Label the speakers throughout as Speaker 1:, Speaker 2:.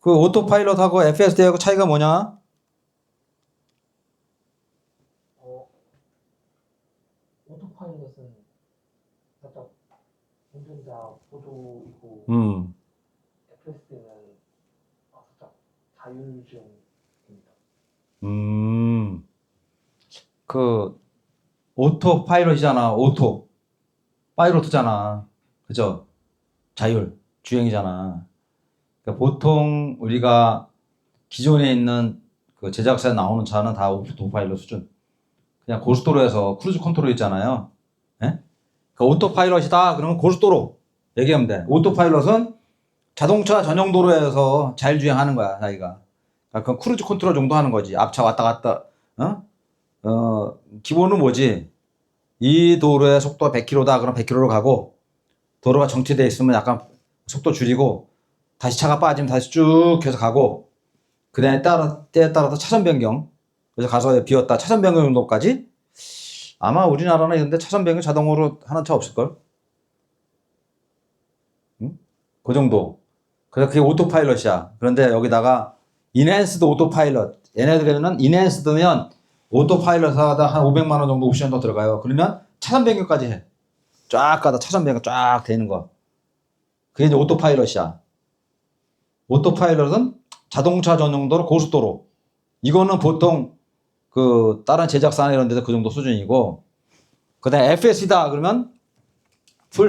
Speaker 1: 그 오토파일럿하고 FSD하고 차이가 뭐냐?
Speaker 2: 오토파일럿은 살짝 운전자 보조이고 FSD는 살짝 자율주행입니다.
Speaker 1: 그 오토파일럿이잖아. 오토 파일럿잖아. 그죠? 자율 주행이잖아. 그러니까 보통 우리가 기존에 있는 그 제작사에 나오는 차는 다 오토파일럿 수준. 그냥 고속도로에서 크루즈 컨트롤 있잖아요. 예? 그 오토파일럿이다 그러면 고속도로 얘기하면 돼. 오토파일럿은 자동차 전용 도로에서 자율주행하는 거야, 자기가. 그러니까 크루즈 컨트롤 정도 하는 거지. 앞차 왔다 갔다. 기본은 뭐지? 이 도로의 속도가 100km다 그럼 100km로 가고, 도로가 정체되어 있으면 약간 속도 줄이고, 다시 차가 빠지면 다시 쭉 해서 가고, 그 다음에 때에 따라서 차선 변경. 그래서 가서 비웠다 차선 변경 정도까지. 아마 우리나라는 이런데 차선 변경 자동으로 하는 차 없을걸? 응? 그 정도. 그래서 그게 오토파일럿이야. 그런데 여기다가 인핸스드 오토파일럿. 얘네들에는 인핸스드면 오토파일럿 하다 한 500만 원 정도 옵션 더 들어가요. 그러면 차선 변경까지 해. 쫙 가다 차선 변경 쫙 되는 거. 그게 이제 오토파일럿이야. 오토파일럿은 자동차 전용도로 고속도로. 이거는 보통 그 다른 제작사나 이런 데서 그 정도 수준이고, 그다음에 FSD다 그러면 풀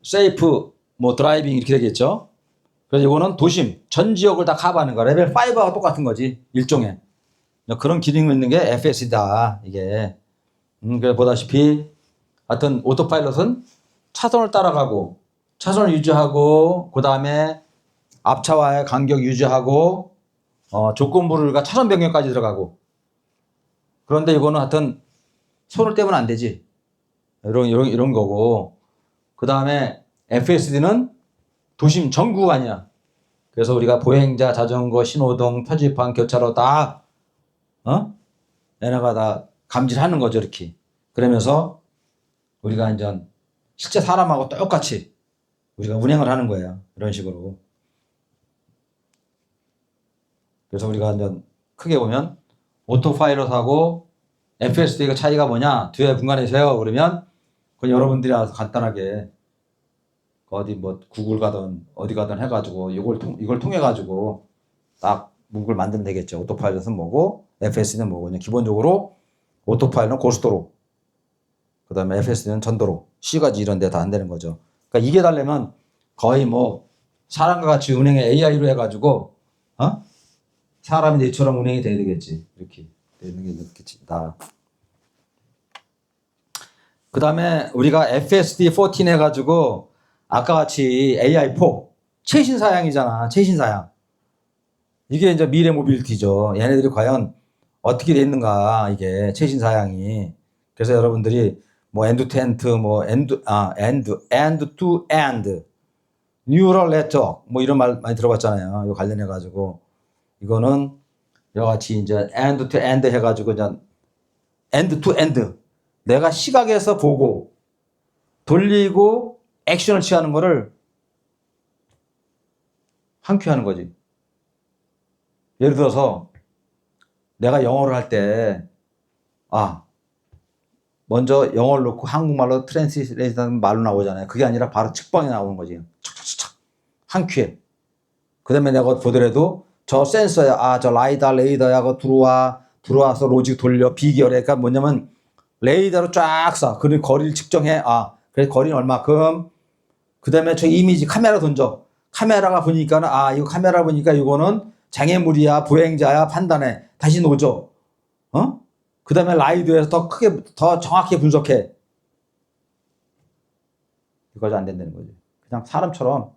Speaker 1: 세이프 뭐 드라이빙 이렇게 되겠죠. 그래서 이거는 도심 전 지역을 다 커버하는 거야. 레벨 5하고 똑같은 거지, 일종의. 그런 기능이 있는 게 FSD다 이게. 그래서 보다시피 하여튼 오토파일럿은 차선을 따라가고 차선을 유지하고, 그 다음에 앞차와의 간격 유지하고, 조건부가 차선 변경까지 들어가고. 그런데 이거는 하여튼 손을 떼면 안 되지. 이런 거고. 그 다음에 FSD는 도심 전 구간이야. 그래서 우리가 보행자, 자전거, 신호등, 표지판, 교차로 다, 얘네가 다 감지하는 거죠, 이렇게. 그러면서 우리가 이제 실제 사람하고 똑같이 우리가 운행을 하는 거예요. 이런 식으로. 그래서 우리가 이제 크게 보면 오토파일럿하고 FSD가 차이가 뭐냐? 뒤에 분간해서요. 그러면 그건 여러분들이 알아서 간단하게 어디 뭐 구글 가든 어디 가든 해가지고 이걸 통해 가지고 딱 문구를 만들면 되겠죠. 오토파일럿은 뭐고 FSD는 뭐고. 그냥 기본적으로 오토파일럿은 고속도로, 그 다음에 FSD는 전도로, C가지 이런 데 다 안 되는 거죠. 그러니까 이게 달려면 거의 뭐 사람과 같이 운행에 AI로 해가지고 사람이 내처럼 운행이 돼야 되겠지. 이렇게 되는 게 있겠지. 다. 그 다음에 우리가 FSD14 해가지고 아까 같이 AI4 최신 사양이잖아. 최신 사양. 이게 이제 미래 모빌리티죠. 얘네들이 과연 어떻게 돼 있는가, 이게 최신 사양이. 그래서 여러분들이 뭐 엔드 투 엔드, 뭐 엔드 투 엔드, 뉴럴 네트워크 뭐 이런 말 많이 들어봤잖아요. 이거 관련해 가지고 이거는 여러 가지 이제 엔드 투 엔드 해가지고 이제 엔드 투 엔드, 내가 시각에서 보고 돌리고 액션을 취하는 거를 한 큐 하는 거지. 예를 들어서 내가 영어를 할 때 먼저 영어를 넣고 한국말로 트랜스레이트하는 말로 나오잖아요. 그게 아니라 바로 측방에 나오는 거지. 착착착착 한 큐에. 그 다음에 내가 보더라도 저 센서야, 저 레이더야, 들어와서 로직 돌려, 비결해. 그러니까 뭐냐면 레이더로 쫙 쏴. 그리고 거리를 측정해. 그래서 거리는 얼마큼. 그 다음에 저 이미지 카메라 던져. 카메라가 보니까는 이거 카메라 보니까 이거는 장애물이야, 보행자야, 판단해. 다시 놓죠. 그 다음에 라이드에서 더 정확히 분석해. 이거지 안 된다는 거지. 그냥 사람처럼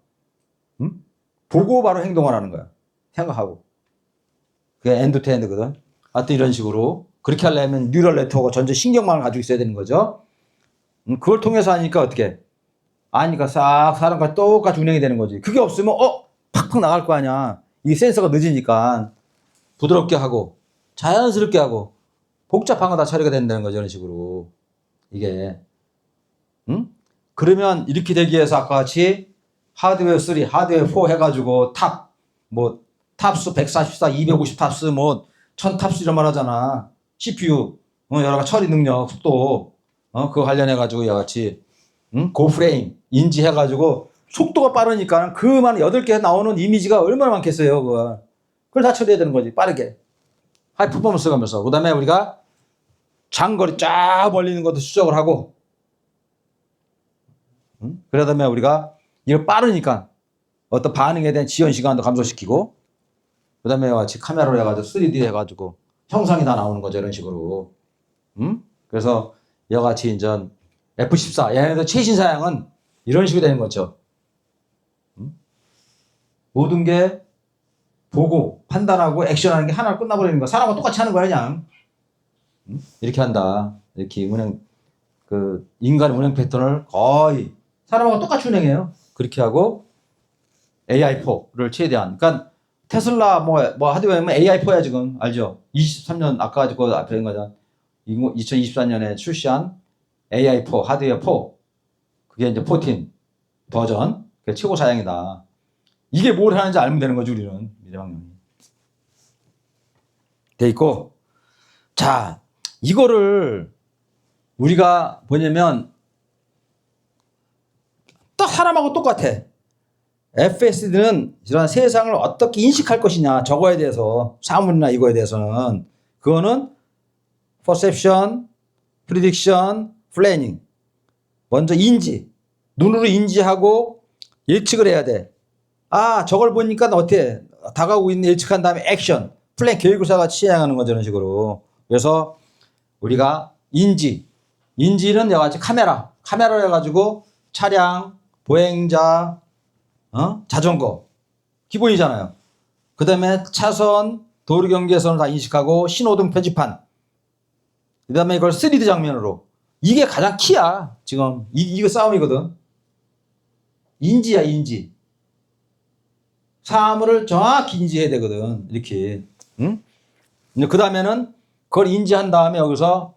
Speaker 1: 보고 바로 행동을 하는 거야. 생각하고. 그게 엔드 투 엔드거든. 하여튼 이런 식으로. 그렇게 하려면 뉴럴 네트워크 전체 신경망을 가지고 있어야 되는 거죠. 그걸 통해서 하니까 어떻게? 아니까 싹 사람과 똑같이 운행이 되는 거지. 그게 없으면 팍팍 나갈 거 아니야. 이 센서가 늦으니까 부드럽게 하고 자연스럽게 하고 복잡한 거 다 처리가 된다는 거죠. 이런 식으로. 이게. 그러면 이렇게 되기 위해서 아까 같이 하드웨어 3, 하드웨어 4 해가지고 뭐 탑수 144, 250 탑수, 뭐 1000 탑수 이런 말 하잖아. CPU, 여러 가지 처리 능력, 속도, 그거 관련해가지고 이같이, 고프레임, 인지해가지고 속도가 빠르니까 그만 8개 나오는 이미지가 얼마나 많겠어요, 그거. 그걸 다 처리해야 되는 거지, 빠르게. 하이 퍼포먼스 가면서. 그 다음에 우리가 장거리 쫙 멀리는 것도 수적을 하고, 그러다 보면 우리가 이거 빠르니까 어떤 반응에 대한 지연 시간도 감소시키고, 그 다음에 같이 카메라로 해가지고 3D 해가지고 형상이 다 나오는 거죠. 이런 식으로. 그래서 이와같이 이제 F14, 얘네들 최신 사양은 이런 식으로 되는 거죠. 모든 게 보고 판단하고 액션하는 게 하나로 끝나버리는 거야. 사람과 똑같이 하는 거야, 그냥. 이렇게 한다. 이렇게 인간의 운행 패턴을 거의 사람하고 똑같이 운행해요. 그렇게 하고 AI4를 최대한. 그러니까 테슬라 뭐 하드웨어면 AI4야 지금. 알죠? 23년 아까 그 앞에 거잖아. 2024년에 출시한 AI4 하드웨어 4. 그게 이제 14 버전. 그게 최고 사양이다. 이게 뭘 하는지 알면 되는 거지 우리는. 미래방향이. 돼 있고. 자, 이거를 우리가 뭐냐면 딱 사람하고 똑같아. FSD는 이런 세상을 어떻게 인식할 것이냐, 저거에 대해서, 사물이나 이거에 대해서는. 그거는 perception, prediction, planning. 먼저 인지. 눈으로 인지하고 예측을 해야 돼. 아, 저걸 보니까 어때? 다가오고 있는 예측한 다음에 액션, 플랜, 계획사가 시행하는 거죠, 이런 식으로. 그래서 우리가 인지는 여러 가지 카메라로 해가지고 차량, 보행자, 자전거. 기본이잖아요. 그 다음에 차선, 도로 경계선을 다 인식하고 신호등 표지판. 그 다음에 이걸 3D 장면으로. 이게 가장 키야, 지금. 이거 싸움이거든. 인지야, 인지. 사물을 정확히 인지해야 되거든. 이렇게. 응? 그 다음에는 그걸 인지한 다음에 여기서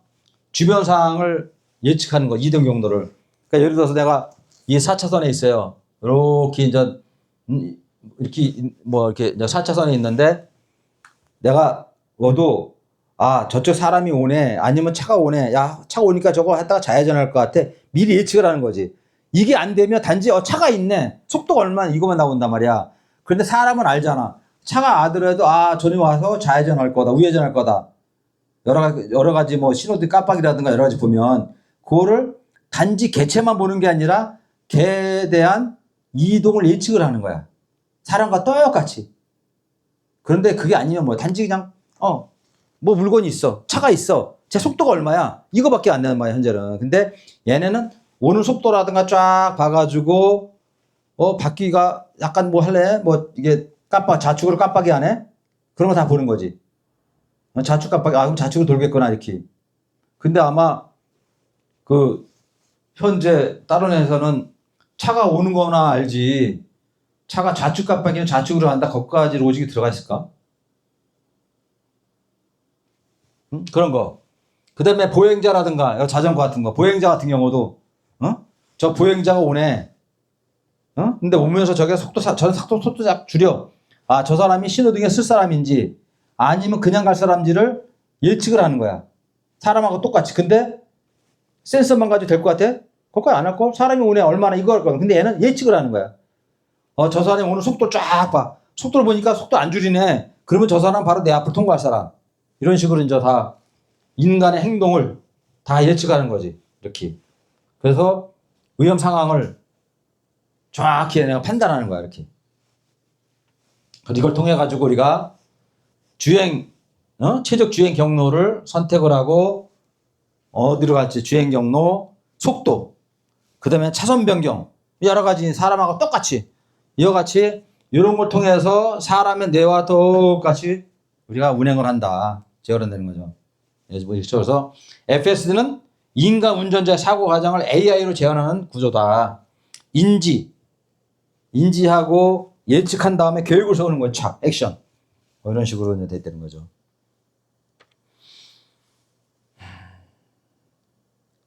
Speaker 1: 주변 상황을 예측하는 거, 이동 경로를. 그러니까 예를 들어서 내가 이 4차선에 있어요. 이렇게 이제, 이렇게 4차선에 있는데 내가 와도 저쪽 사람이 오네. 아니면 차가 오네. 야, 차가 오니까 저거 했다가 좌회전할 것 같아. 미리 예측을 하는 거지. 이게 안 되면 단지 차가 있네. 속도가 얼마나 이거만 나온단 말이야. 그런데 사람은 알잖아. 차가 아더라도 저리 와서 좌회전할 거다. 우회전할 거다. 여러 가지 뭐 신호등 깜빡이라든가 여러 가지 보면 그거를 단지 개체만 보는 게 아니라 개에 대한 이동을 예측을 하는 거야. 사람과 똑같이. 그런데 그게 아니면 단지 그냥 뭐 물건이 있어. 차가 있어. 제 속도가 얼마야? 이거밖에 안 되는 거야, 현재는. 근데 얘네는 오는 속도라든가 쫙 봐가지고 바퀴가 약간 뭐 할래? 이게 좌측으로 깜빡이 안 해? 그런 거 다 보는 거지. 좌측 깜빡이, 그럼 좌측으로 돌겠구나, 이렇게. 근데 아마 현재 다른 회사는 차가 오는 거나 알지. 차가 좌측 깜빡이면 좌측으로 한다. 거기까지 로직이 들어가 있을까? 그런 거. 그 다음에 보행자라든가, 자전거 같은 거. 보행자 같은 경우도, 저 보행자가 오네. 근데 오면서 저게 속도 줄여. 저 사람이 신호등에 쓸 사람인지, 아니면 그냥 갈 사람인지를 예측을 하는 거야. 사람하고 똑같이. 근데 센서만 가지고 될 것 같아? 그거까지 안 할 거? 사람이 오네. 얼마나 이거 할 거야. 근데 얘는 예측을 하는 거야. 저 사람이 오늘 속도 쫙 봐. 속도를 보니까 속도 안 줄이네. 그러면 저 사람 바로 내 앞을 통과할 사람. 이런 식으로 이제 다 인간의 행동을 다 예측하는 거지. 이렇게. 그래서 위험 상황을 정확히 내가 판단하는 거야. 이렇게. 이걸 통해 가지고 우리가 최적 주행 경로를 선택을 하고 어디로 갈지 주행 경로, 속도, 그 다음에 차선 변경, 여러 가지 사람하고 똑같이 이와 같이 이런 걸 통해서 사람의 뇌와 똑같이 우리가 운행을 한다. 재현되는 거죠. 그래서 FSD는 인간 운전자의 사고 과정을 AI로 재현하는 구조다. 인지하고 예측한 다음에 교육을 세우는 거예요. 액션. 이런 식으로 됐다는 거죠.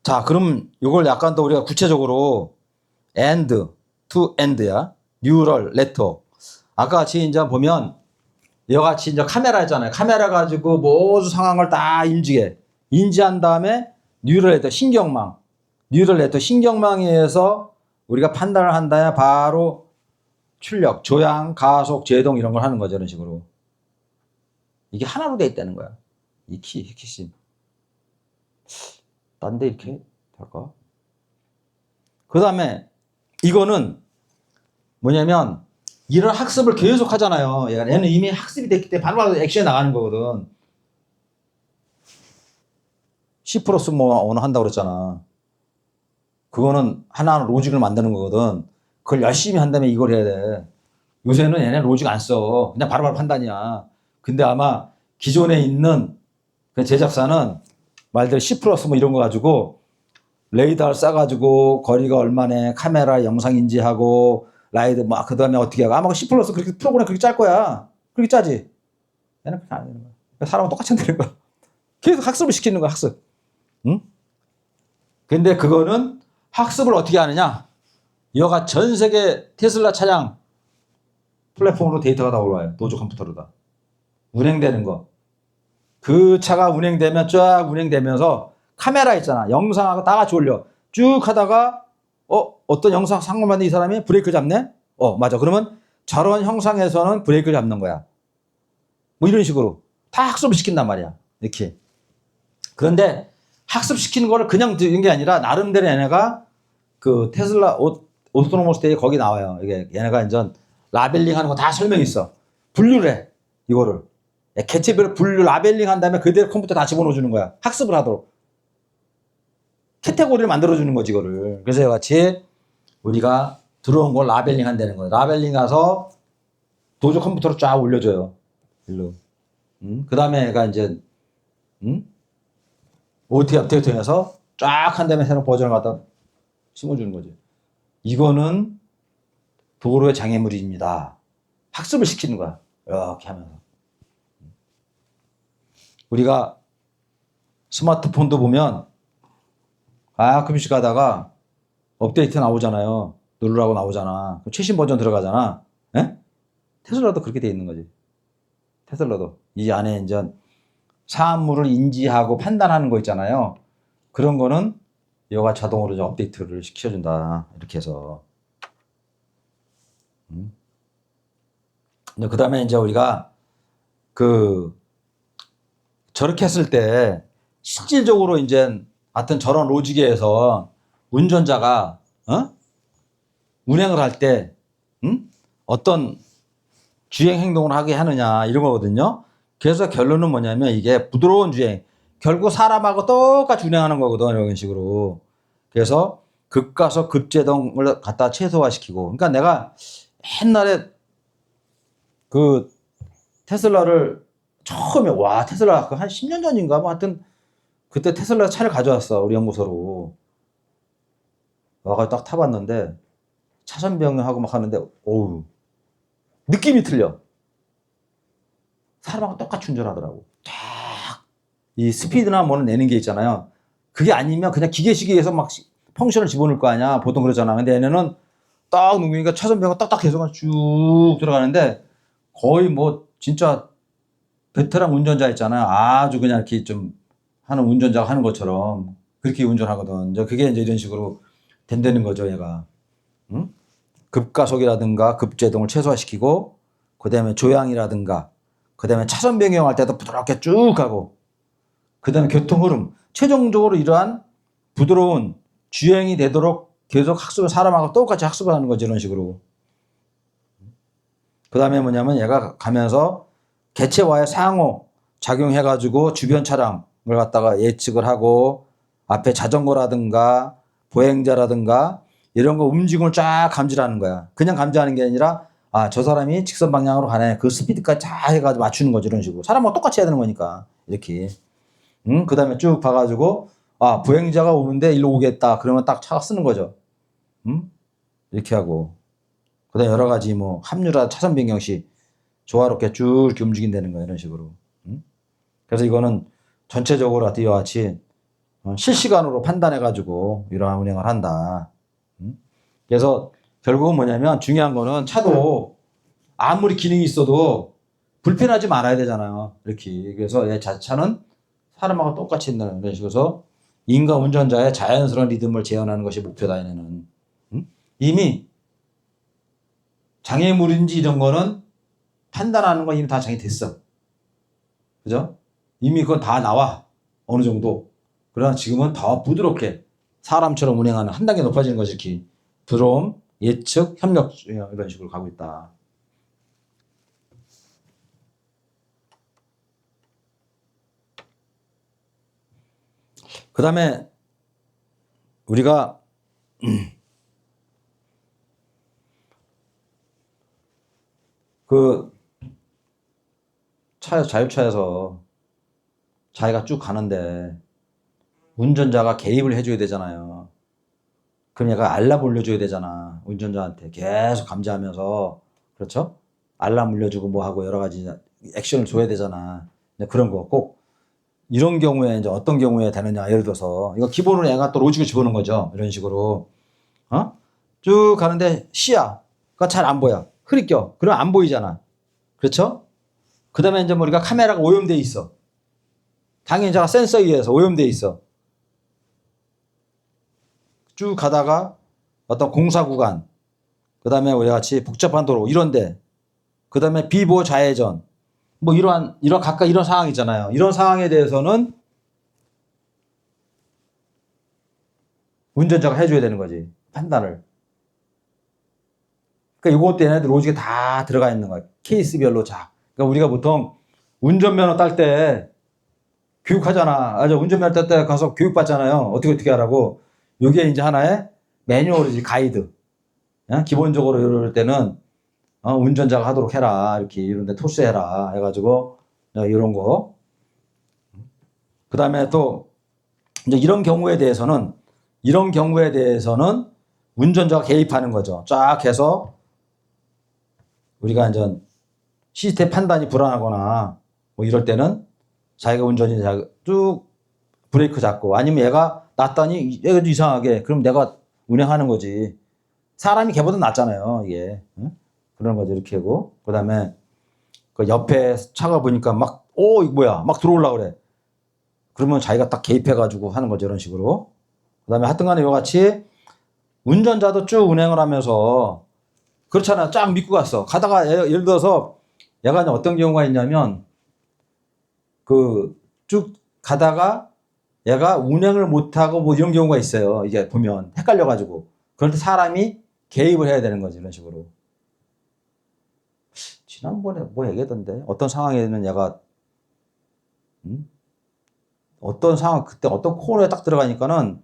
Speaker 1: 자, 그럼 이걸 약간 더 우리가 구체적으로 to end야. 뉴럴 네트워크. 아까 같이 이제 보면 이와 같이 이제 카메라 있잖아요. 카메라 가지고 모든 상황을 다 인지한 다음에 뉴럴 네트워크 신경망. 뉴럴 네트워크 신경망에 의해서 우리가 판단을 한 다음에 바로 출력, 조향, 가속, 제동 이런 걸 하는 거죠. 이런 식으로. 이게 하나로 돼 있다는 거야. 이 핵심. 딴 데 이렇게 될까? 그 다음에 이거는 뭐냐면 이런 학습을 계속 하잖아요. 얘는 이미 학습이 됐기 때문에 바로바로 액션에 나가는 거거든. C 플러스 뭐 오늘 한다고 그랬잖아. 그거는 하나하나 로직을 만드는 거거든. 그걸 열심히 한다면 이걸 해야 돼. 요새는 얘네 로직 안 써. 그냥 바로바로 판단이야. 근데 아마 기존에 있는 그 제작사는 말대로 C 플러스 뭐 이런 거 가지고 레이더를 싸가지고 거리가 얼마네, 카메라 영상 인지하고 라이드 막 그다음에 어떻게 하고 아마 C 플러스 그렇게 프로그램 그렇게 짤 거야. 그렇게 짜지. 얘는 그렇게 안 되는 거야. 사람은 똑같이 한다는 거야. 계속 학습을 시키는 거야, 학습. 응? 근데 그거는 학습을 어떻게 하느냐? 여가 전 세계 테슬라 차량 플랫폼으로 데이터가 다 올라와요. 노조 컴퓨터로다. 운행되는 거. 그 차가 운행되면 쫙 운행되면서 카메라 있잖아. 영상하고 다 같이 올려. 쭉 하다가 어떤 영상 상관받는 이 사람이 브레이크 잡네? 맞아. 그러면 저런 형상에서는 브레이크를 잡는 거야. 뭐 이런 식으로 다 학습을 시킨단 말이야. 이렇게. 그런데 학습시키는 거를 그냥 드는 게 아니라 나름대로 얘네가 그 테슬라 오토노머스 데이 거기 나와요. 이게 얘네가 이제 라벨링 하는 거 다 설명이 있어. 분류를 해. 이거를. 개체별로 분류 라벨링 한 다음에 그대로 컴퓨터 다 집어넣어 주는 거야. 학습을 하도록. 카테고리를 만들어 주는 거지, 이거를. 그래서 이와 같이 우리가 들어온 걸 라벨링 한다는 거예요. 라벨링 가서 도조 컴퓨터로 쫙 올려줘요. 일로. 그 다음에 얘가 이제, OT 업데이트 해서 쫙 한 다음에 새로운 버전을 갖다 심어주는 거지. 이거는 도로의 장애물입니다. 학습을 시키는 거야. 이렇게 하면서. 우리가 스마트폰도 보면 가끔씩 가다가 업데이트 나오잖아요. 누르라고 나오잖아. 최신 버전 들어가잖아. 에? 테슬라도 그렇게 돼 있는 거지. 테슬라도. 이 안에 이제 사물을 인지하고 판단하는 거 있잖아요. 그런 거는 얘가 자동으로 업데이트를 시켜준다. 이렇게 해서. 그 다음에 이제 우리가 저렇게 했을 때 실질적으로 이제 하여튼 저런 로직에서 운전자가 운행을 할 때 어떤 주행 행동을 하게 하느냐 이런 거거든요. 그래서 결론은 뭐냐면 이게 부드러운 주행. 결국 사람하고 똑같이 운행하는 거거든. 이런 식으로. 그래서 급가속 급제동을 갖다 최소화시키고. 그러니까 내가 옛날에 그 테슬라를 처음에 테슬라 한 10년 전인가 뭐 하여튼 그때 테슬라 차를 가져왔어. 우리 연구소로. 와가지고 딱 타봤는데 차선 변경하고 막 하는데 어우 느낌이 틀려. 사람하고 똑같이 운전하더라고. 딱 이 스피드나 뭐는 내는 게 있잖아요. 그게 아니면 그냥 기계식에서 막 펑션을 집어넣을 거 아니야. 보통 그러잖아. 근데 얘네는 딱 누르니까 차선 변경 딱딱 계속 쭉 들어가는데 거의 뭐 진짜 베테랑 운전자 있잖아요. 아주 그냥 이렇게 좀 하는 운전자가 하는 것처럼 그렇게 운전하거든. 그게 이제 이런 식으로 된다는 거죠, 얘가. 응? 급가속이라든가 급제동을 최소화시키고, 그 다음에 조향이라든가, 그 다음에 차선 변경할 때도 부드럽게 쭉 가고, 그 다음에 교통 흐름. 최종적으로 이러한 부드러운 주행이 되도록 계속 학습을 사람하고 똑같이 학습을 하는 거죠, 이런 식으로. 그 다음에 뭐냐면 얘가 가면서 개체와의 상호 작용해가지고 주변 차량을 갖다가 예측을 하고 앞에 자전거라든가 보행자라든가 이런 거 움직임을 쫙 감지하는 거야. 그냥 감지하는 게 아니라 저 사람이 직선 방향으로 가네. 그 스피드까지 다 해가지고 맞추는 거죠. 이런 식으로. 사람하고 똑같이 해야 되는 거니까. 이렇게. 그 다음에 쭉 봐가지고 보행자가 오는데 일로 오겠다. 그러면 딱 차가 쓰는 거죠. 이렇게 하고. 그 다음에 여러 가지 뭐 합류라 차선 변경 시 조화롭게 쭉 이렇게 움직인다는 거예요. 이런 식으로. 그래서 이거는 전체적으로 이와 같이 실시간으로 판단해가지고 이러한 운행을 한다. 그래서 결국은 뭐냐면 중요한 거는 차도 아무리 기능이 있어도 불편하지 말아야 되잖아요. 이렇게. 그래서 얘 자차는 사람하고 똑같이 한다는 이런 식으로 인간 운전자의 자연스러운 리듬을 재현하는 것이 목표다. 얘네는. 응? 이미 장애물인지 이런 거는 판단하는 건 이미 다 정해됐어. 그죠? 이미 그건 다 나와. 어느 정도. 그러나 지금은 더 부드럽게 사람처럼 운행하는 한 단계 높아지는 것이 이렇게 부드러움, 예측, 협력 이런 식으로 가고 있다. 그 다음에 우리가 그 자유차에서 자기가 쭉 가는데 운전자가 개입을 해줘야 되잖아요. 그럼 얘가 알람 울려줘야 되잖아. 운전자한테 계속 감지하면서. 그렇죠? 알람 울려주고 뭐 하고 여러 가지 액션을 줘야 되잖아. 그런 거 꼭 이런 경우에 이제 어떤 경우에 되느냐. 예를 들어서 이거 기본으로 얘가 또 로직을 집어넣은 거죠. 이런 식으로. 쭉 가는데 시야가 잘 안 보여. 흐릿겨. 그럼 안 보이잖아. 그렇죠? 그 다음에 이제 우리가 카메라가 오염돼 있어. 당연히 제가 센서에 의해서 오염돼 있어. 쭉 가다가 어떤 공사 구간, 그 다음에 우리 같이 복잡한 도로, 이런데, 그 다음에 비보호 좌회전, 뭐 각각 이런 상황이잖아요. 이런 상황에 대해서는 운전자가 해줘야 되는 거지. 판단을. 그러니까 이것도 얘네들 로직에 다 들어가 있는 거야. 케이스별로 그러니까 우리가 보통 운전면허 딸 때 교육하잖아. 운전면허 딸 때 가서 교육받잖아요. 어떻게 하라고. 이게 이제 하나의 매뉴얼이지, 가이드. 기본적으로 이럴 때는 운전자가 하도록 해라. 이렇게 이런데 토스해라. 해가지고 이런 거. 그 다음에 또 이제 이런 경우에 대해서는 운전자가 개입하는 거죠. 쫙 해서 우리가 이제 시스템 판단이 불안하거나 뭐 이럴 때는 자기가 운전이 쭉 브레이크 잡고, 아니면 얘가 낫다니 얘가 이상하게, 그럼 내가 운행하는 거지. 사람이 걔보다 낫잖아요, 이게. 응? 그런 거죠. 이렇게 하고. 그 다음에 그 옆에 차가 보니까 이거 뭐야. 막 들어오려고 그래. 그러면 자기가 딱 개입해가지고 하는 거죠. 이런 식으로. 그 다음에 하여튼 간에 이와 같이 운전자도 쭉 운행을 하면서, 그렇잖아요. 쫙 믿고 갔어. 가다가 예를 들어서 얘가 어떤 경우가 있냐면, 쭉 가다가 얘가 운행을 못하고 뭐 이런 경우가 있어요. 이게 보면 헷갈려가지고. 그런데 사람이 개입을 해야 되는 거지. 이런 식으로. 지난번에 뭐 얘기하던데, 어떤 상황에는 얘가 어떤 상황, 그때 어떤 코너에 딱 들어가니까는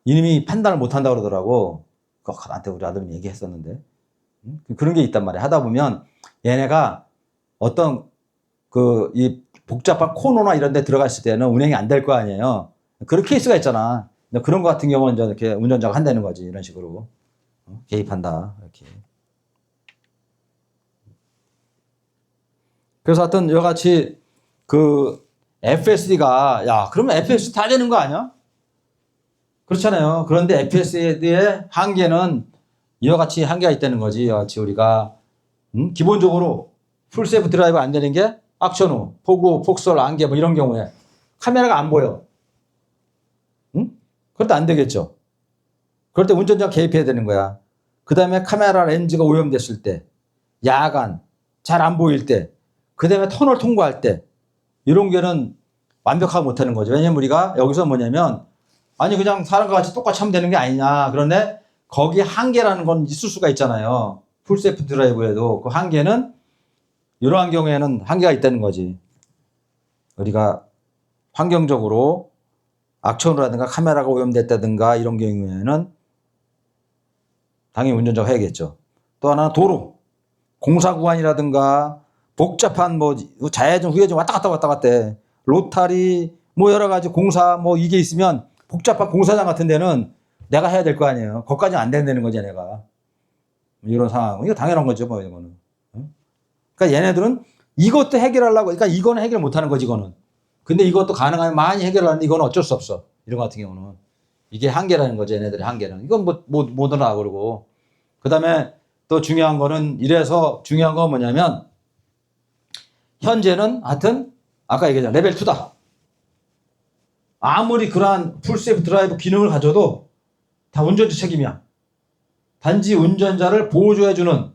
Speaker 1: 이놈이 판단을 못한다 그러더라고. 나한테 우리 아들은 얘기했었는데. 그런 게 있단 말이야. 하다 보면 얘네가 어떤 이 복잡한 코너나 이런 데 들어갔을 때는 운행이 안 될 거 아니에요. 그런 케이스가 있잖아. 그런 거 같은 경우는 이제 이렇게 운전자가 한다는 거지. 이런 식으로. 개입한다. 이렇게. 그래서 하여튼 이와 같이 FSD가, 그러면 FSD 다 되는 거 아니야? 그렇잖아요. 그런데 FSD의 한계는 이와 같이 한계가 있다는 거지. 이와 같이 우리가 기본적으로 풀세이프 드라이브 안 되는 게 악션 후, 포구, 폭설, 안개 뭐 이런 경우에 카메라가 안 보여. 그럴 때 안 되겠죠. 그럴 때 운전자가 개입해야 되는 거야. 그 다음에 카메라 렌즈가 오염됐을 때, 야간, 잘 안 보일 때, 그 다음에 터널 통과할 때, 이런 게는 완벽하게 못하는 거죠. 왜냐면 우리가 여기서 뭐냐면, 아니 그냥 사람과 같이 똑같이 하면 되는 게 아니냐. 그런데 거기 한계라는 건 있을 수가 있잖아요. 풀세이프 드라이브에도 그 한계는 이러한 경우에는 한계가 있다는 거지. 우리가 환경적으로 악천후라든가 카메라가 오염됐다든가 이런 경우에는 당연히 운전자가 해야겠죠. 또 하나는 도로, 공사 구간이라든가 복잡한 뭐 좌회전, 후회전 왔다 갔다 해. 로타리 뭐 여러 가지 공사 뭐 이게 있으면 복잡한 공사장 같은 데는 내가 해야 될 거 아니에요. 거기까지 안 된다는 거지, 내가. 이런 상황. 이거 당연한 거죠, 뭐, 이거는. 그러니까 얘네들은 이것도 해결하려고, 그러니까 이거는 해결 못 하는 거지, 이거는. 근데 이것도 가능하면 많이 해결하는데 이건 어쩔 수 없어. 이런 거 같은 경우는. 이게 한계라는 거죠, 얘네들의 한계는. 이건 뭐더라, 그러고. 그 다음에 또 중요한 거는 이래서 중요한 건 뭐냐면 현재는 하여튼 아까 얘기했잖아. 레벨 2다. 아무리 그러한 풀세이프 드라이브 기능을 가져도 다 운전자 책임이야. 단지 운전자를 보조해주는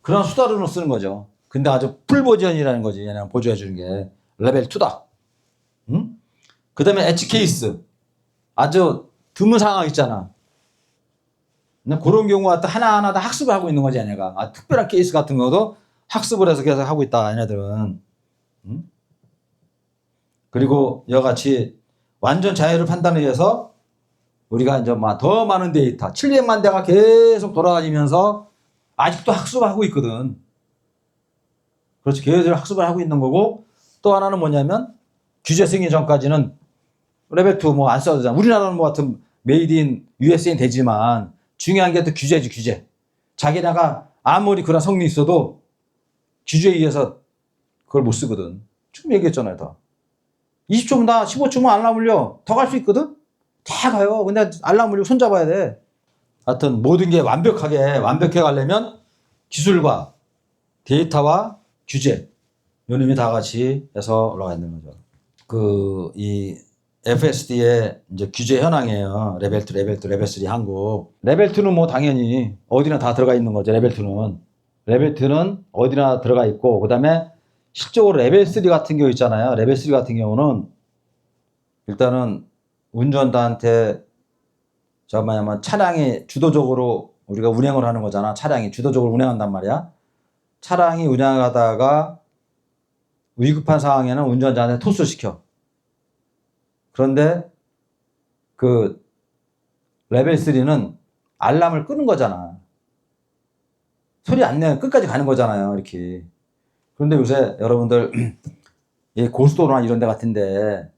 Speaker 1: 그런 수단으로 쓰는 거죠. 근데 아주 풀 버전이라는 거지. 얘는 보조해주는 게 레벨 2다. 응? 그 다음에 엣지 케이스. 아주 드문 상황 있잖아. 그런 경우가 또 하나하나 다 학습을 하고 있는 거지, 얘네가. 특별한 케이스 같은 것도 학습을 해서 계속 하고 있다, 얘네들은. 응? 그리고 이와같이 완전 자율을 판단을 위해서 우리가 이제 더 많은 데이터, 700만 대가 계속 돌아다니면서 아직도 학습을 하고 있거든. 그렇지. 계속 학습을 하고 있는 거고, 또 하나는 뭐냐면 규제 승인 전까지는 레벨 2 뭐 안 써도 되잖아. 우리나라는 뭐 같은 메이드 인 USA는 되지만 중요한 게 또 규제지, 규제. 자기네가 아무리 그런 성능이 있어도 규제에 의해서 그걸 못 쓰거든. 지금 얘기했잖아요, 다. 20초면 다 15초면 알람 울려. 더 갈 수 있거든? 다 가요. 근데 알람 울리고 손잡아야 돼. 하여튼 모든 게 완벽해 가려면 기술과 데이터와 규제, 요놈이 다 같이 해서 올라가 있는 거죠. 이 FSD의 이제 규제 현황이에요. 레벨 2, 레벨 2, 레벨 3 한국. 레벨 2는 뭐 당연히 어디나 다 들어가 있는 거죠. 레벨 2는. 레벨 2는 어디나 들어가 있고, 그 다음에 실적으로 레벨 3 같은 경우 있잖아요. 레벨 3 같은 경우는 일단은 운전자한테 차량이 주도적으로 우리가 운행을 하는 거잖아. 차량이 주도적으로 운행한단 말이야. 차량이 운행하다가 위급한 상황에는 운전자한테 토스를 시켜. 그런데 그 레벨 3는 알람을 끄는 거잖아. 소리 안 내면 끝까지 가는 거잖아요. 이렇게. 그런데 요새 여러분들 고속도로나 이런 데 같은데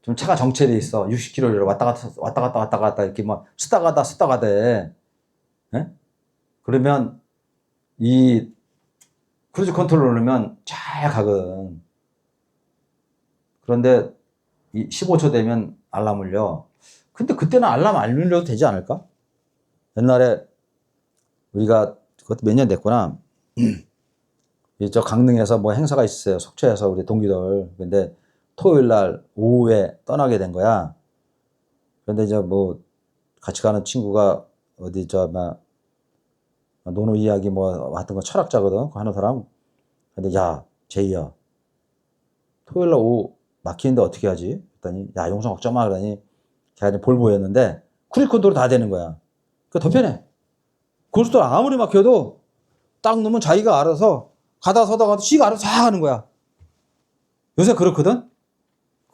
Speaker 1: 좀 차가 정체돼 있어. 60km를 왔다 갔다 이렇게 뭐 쓰다 가대. 예? 그러면 이 크루즈 컨트롤 누르면 잘 가거든. 그런데 15초 되면 알람 울려. 근데 그때는 알람 안 울려도 되지 않을까? 옛날에 우리가 그것도 몇 년 됐구나. 저 강릉에서 뭐 행사가 있었어요. 속초에서 우리 동기들. 근데 토요일 날 오후에 떠나게 된 거야. 그런데 이제 뭐 같이 가는 친구가 어디 노노 이야기 뭐 하여튼 거 철학자거든. 그 하는 사람. 근데 야, 제이야. 토요일 날 오후 막히는데 어떻게 하지? 그랬더니 야, 용성 걱정 마. 그러더니 걔가 볼보였는데 크루즈 다 되는 거야. 그 더 편해. 고속도로 아무리 막혀도 딱 넣으면 자기가 알아서 가다 서다가도 지가 알아서 다 하는 거야. 요새 그렇거든?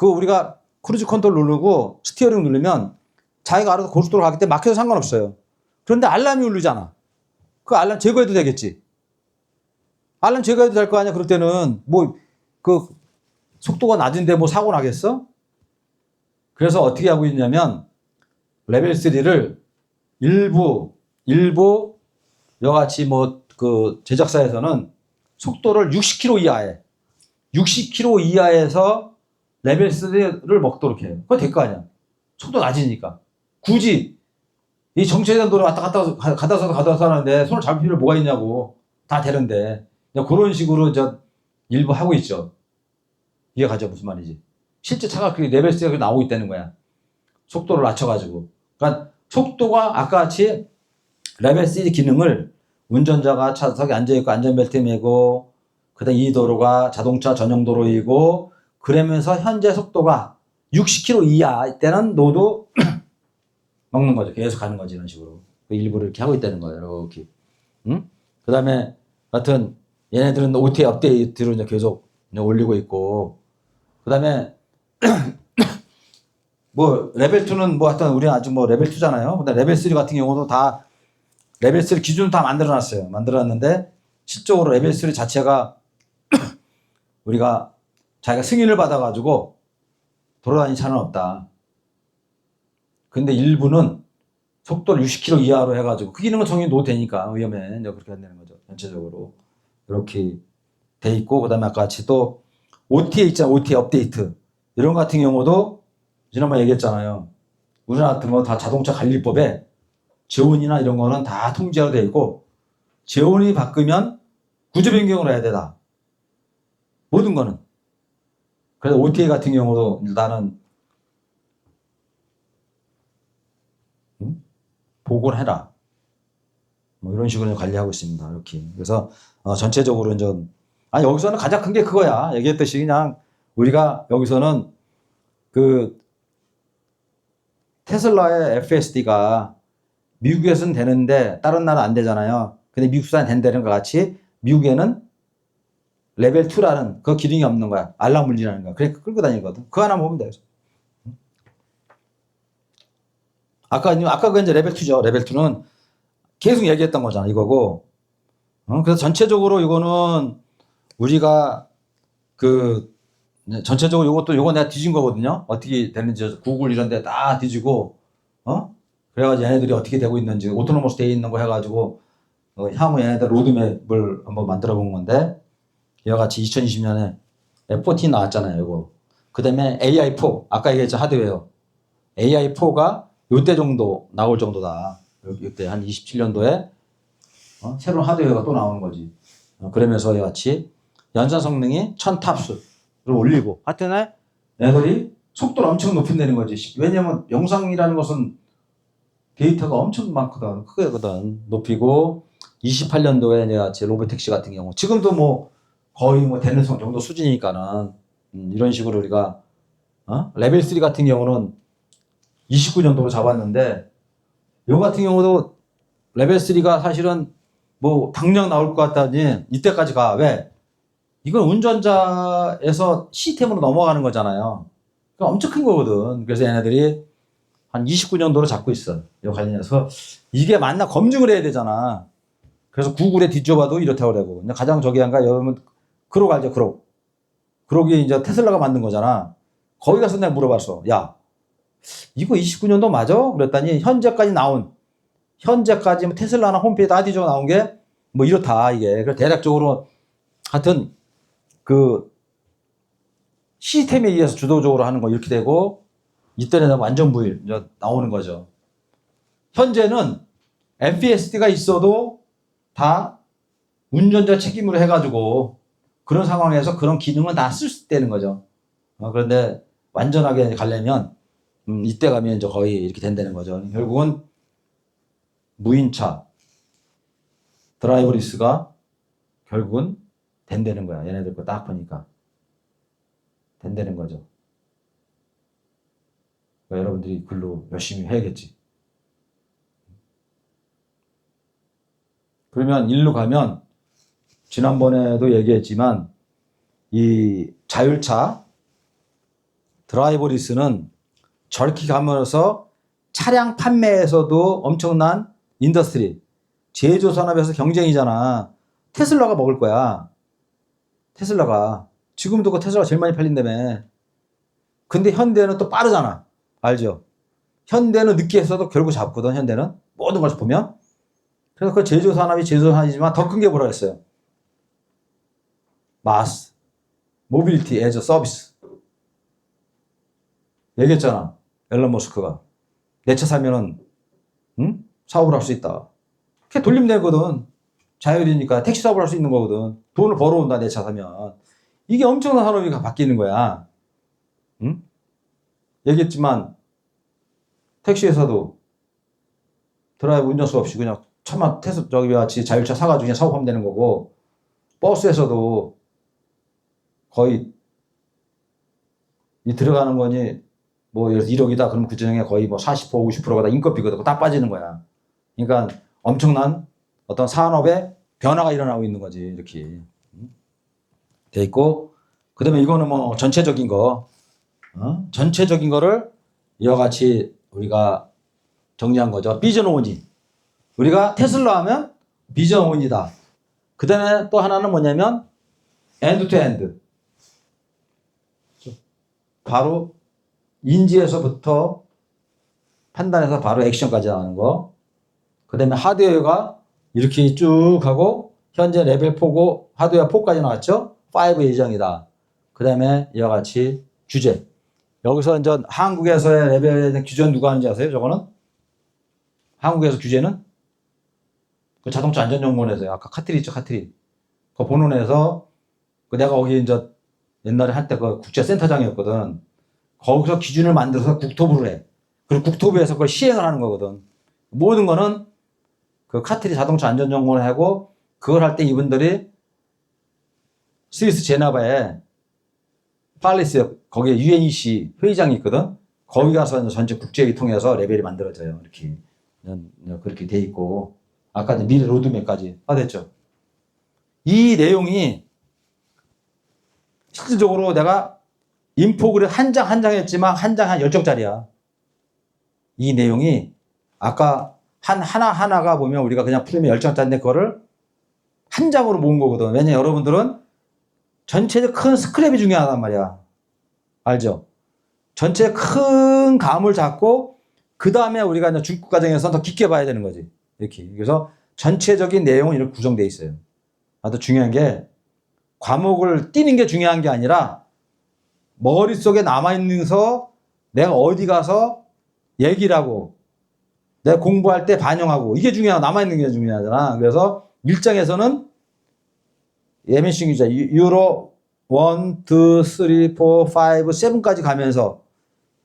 Speaker 1: 우리가 크루즈 컨트롤 누르고 스티어링 누르면 자기가 알아서 고속도로 가기 때문에 막혀도 상관없어요. 그런데 알람이 울리잖아. 그 알람 제거해도 되겠지. 알람 제거해도 될 거 아니야. 그럴 때는 속도가 낮은데 뭐 사고 나겠어? 그래서 어떻게 하고 있냐면 레벨 3를 일부 여같이 제작사에서는 속도를 60km 이하에 60km 이하에서 레벨 3를 먹도록 해요. 그거 될 거 아니야. 속도 낮으니까. 굳이 이 정체된 도로 가다 서도 하는데 손을 잡을 필요 뭐가 있냐고. 다 되는데. 그런 식으로 일부 하고 있죠. 이해가죠? 무슨 말인지. 실제 차가 레벨 3가 나오고 있다는 거야. 속도를 낮춰가지고. 그러니까 속도가 아까 같이 레벨 3 기능을 운전자가 차석에 앉아있고 안전벨트 매고, 그 다음 이 도로가 자동차 전용 도로이고, 그러면서 현재 속도가 60km 이하 때는 노도 먹는 거죠. 계속 가는 거지, 이런 식으로. 일부를 이렇게 하고 있다는 거예요. 이렇게. 응? 그 다음에, 하여튼, 얘네들은 OTA 업데이트로 이제 계속 올리고 있고, 그 다음에, 레벨 2는 하여튼, 우리는 아직 레벨 2잖아요. 근데 레벨 3 같은 경우도 다, 레벨 3 기준을 다 만들어놨어요. 만들어놨는데, 실적으로 레벨 3 자체가, 우리가 자기가 승인을 받아가지고, 돌아다니는 차는 없다. 근데 일부는 속도를 60km 이하로 해가지고 그 기능은 정해 놓도 되니까 위험해. 그렇게 한다는 거죠. 전체적으로. 이렇게 돼 있고, 그 다음에 아까 같이 또 OTA 있잖아. OTA 업데이트. 이런 같은 경우도 지난번에 얘기했잖아요. 우리나라 같은 거 다 자동차 관리법에 재원이나 이런 거는 다 통제가 되어 있고 재원이 바뀌면 구조 변경을 해야 되다. 모든 거는. 그래서 OTA 같은 경우도 일단은 보고를 해라. 뭐 이런 식으로 관리하고 있습니다. 이렇게. 그래서 전체적으로 이제 여기서는 가장 큰 게 그거야. 얘기했듯이 그냥 우리가 여기서는 그 테슬라의 FSD가 미국에서는 되는데 다른 나라 안 되잖아요. 근데 미국산 된다는 것 같이 미국에는 레벨 2라는 그 기능이 없는 거야. 알람 울리라는 거야. 그러니까 끌고 다니거든. 그거 하나 보면 돼. 아까 그 이제 레벨 2죠. 레벨 2는 계속 얘기했던 거잖아. 이거고. 그래서 전체적으로 이거는 우리가 전체적으로 요거 내가 뒤진 거거든요. 어떻게 되는지 구글 이런 데 다 뒤지고, 그래가지고 얘네들이 어떻게 되고 있는지, 오토노머스 돼 있는 거 해가지고, 향후 얘네들 로드맵을 한번 만들어 본 건데, 이와 같이 2020년에 F14 나왔잖아요, 이거. 그 다음에 AI4, 아까 얘기했죠, 하드웨어. AI4가 요때 정도 나올 정도다. 이때 한 27년도에, 새로운 하드웨어가 또 나오는 거지. 그러면서 이와 같이 연산 성능이 1000탑스를 올리고, 하여튼 얘들이 속도를 엄청 높인다는 거지. 왜냐면 영상이라는 것은 데이터가 엄청 많거든. 크거든. 높이고, 28년도에 이제 같이 로보택시 같은 경우, 지금도 뭐 거의 뭐 되는 정도 수준이니까는, 이런 식으로 우리가, 레벨 3 같은 경우는 29년도로 잡았는데, 요 같은 경우도 레벨 3가 사실은 뭐 당장 나올 것 같다니 이때까지 가. 왜? 이건 운전자에서 시스템으로 넘어가는 거잖아요. 그러니까 엄청 큰 거거든. 그래서 얘네들이 한 29년도로 잡고 있어. 이 관련해서 이게 맞나 검증을 해야 되잖아. 그래서 구글에 뒤져봐도 이렇다고 그러고. 근데 가장 저기 한가 여러분 그록 알죠? 그록. 그록이 이제 테슬라가 만든 거잖아. 거기 가서 내가 물어봤어. 야, 이거 29년도 맞아? 그랬더니 현재까지 뭐 테슬라나 홈페이지 다 뒤져 나온 게 뭐 이렇다 이게. 그래서 대략적으로 하여튼 그 시스템에 의해서 주도적으로 하는 거 이렇게 되고 이때는 완전 부일 이제 나오는 거죠. 현재는 FSD가 있어도 다 운전자 책임으로 해가지고 그런 상황에서 그런 기능은 다 쓸 수 있다는 거죠. 그런데 완전하게 가려면 이때 가면 이제 거의 이렇게 된다는 거죠. 결국은 무인차 드라이버리스가 결국은 된다는 거야. 얘네들 거 딱 보니까 된다는 거죠. 그러니까 여러분들이 글로 열심히 해야겠지. 그러면 일로 가면 지난번에도 얘기했지만 이 자율차 드라이버리스는 저렇게 가면서 차량 판매에서도 엄청난 인더스트리 제조 산업에서 경쟁이잖아. 테슬라가 먹을 거야. 테슬라가 지금도 그 테슬라가 제일 많이 팔린다며. 근데 현대는 또 빠르잖아. 알죠? 현대는 늦게 했어도 결국 잡거든. 현대는 모든 걸 보면. 그래서 그 제조 산업이 제조 산업이지만 더 큰 게 뭐라 했어요? 마스, 모빌리티 애저 서비스. 얘기했잖아. 앨런 머스크가 내 차 사면은 사업을 할 수 있다. 그게 돌림되거든. 자율이니까 택시 사업을 할 수 있는 거거든. 돈을 벌어온다 내 차 사면. 이게 엄청난 산업이 바뀌는 거야. 얘기했지만 택시에서도 드라이브 운전수 없이 그냥 차만 저기 같이 자율차 사가지고 그냥 사업하면 되는 거고, 버스에서도 거의 이 들어가는 거니 뭐 1억이다 그러면 그 중에 거의 뭐 40%, 50%가 다 인건비거든. 딱 빠지는 거야. 그러니까 엄청난 어떤 산업의 변화가 일어나고 있는 거지. 이렇게 돼 있고, 그 다음에 이거는 뭐 전체적인 거, 전체적인 거를 이와 같이 우리가 정리한 거죠. 비전 오니. 우리가 테슬라 하면 비전 오니다. 그 다음에 또 하나는 뭐냐면 엔드 투 엔드. 바로 인지에서부터 판단해서 바로 액션까지 나가는 거. 그 다음에 하드웨어가 이렇게 쭉 하고 현재 레벨 4고 하드웨어 4까지 나왔죠. 5 예정이다. 그 다음에 이와 같이 규제. 여기서 이제 한국에서의 레벨에 대한 규제는 누가 하는지 아세요? 저거는 한국에서 규제는 그 자동차 안전연구원에서요. 아까 카트리 있죠, 카트리. 그 본원에서 그 내가 거기 이제 옛날에 한때 그 국제센터장이었거든. 거기서 기준을 만들어서 국토부를 해. 그리고 국토부에서 그걸 시행을 하는 거거든. 모든 거는 그 카트리 자동차 안전연구원을 하고 그걸 할 때 이분들이 스위스 제네바에 팔리스 거기에 UNEC 회의장이 있거든. 거기 가서 이제 전체 국제회의 통해서 레벨이 만들어져요. 이렇게 그렇게 돼 있고 아까 이제 미래 로드맵까지 됐죠. 이 내용이 실질적으로 내가 인포그램 한 장 한 장 했지만 한 장 한 10장짜리야. 이 내용이 아까 하나하나가 보면 우리가 그냥 풀면 10장짜리인데 그거를 한 장으로 모은 거거든. 왜냐면 여러분들은 전체의 큰 스크랩이 중요하단 말이야. 알죠? 전체 큰 감을 잡고 그 다음에 우리가 이제 중급 과정에서 더 깊게 봐야 되는 거지. 이렇게. 그래서 전체적인 내용은 이렇게 구성되어 있어요. 아주 중요한 게 과목을 띄는 게 중요한 게 아니라 머릿속에 남아있는서 내가 어디 가서 얘기를 하고 내가 공부할 때 반영하고 이게 중요하고 남아있는 게 중요하잖아. 그래서 1장에서는 MSC 기자 유로 1, 2, 3, 4, 5, 7까지 가면서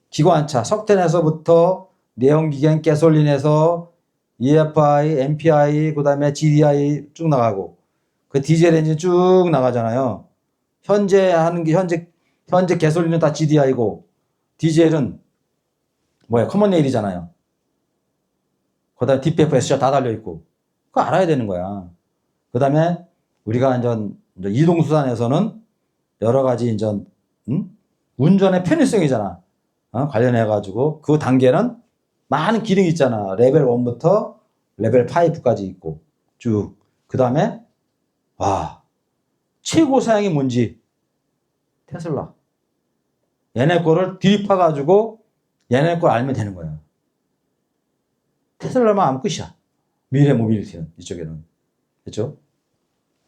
Speaker 1: 기관차, 석탄에서부터 내연기관, 가솔린에서 EFI, MPI, 그 다음에 GDI 쭉 나가고 그 디젤 엔진 쭉 나가잖아요. 현재 하는 게 현재 가솔린은 다 GDI고 디젤은 커먼 레일이잖아요. 그 다음에 DPF, SCR 다 달려있고 그거 알아야 되는 거야. 그 다음에 우리가 이제 이동수단에서는 여러 가지 운전의 편의성이잖아. 관련해가지고 그 단계는 많은 기능이 있잖아. 레벨 1부터 레벨 5까지 있고 쭉. 그 다음에 최고 사양이 뭔지 테슬라. 얘네 거를 들이파가지고 얘네 걸 알면 되는 거야. 테슬라만 알면 끝이야. 미래 모빌리티는 이쪽에는. 그렇죠?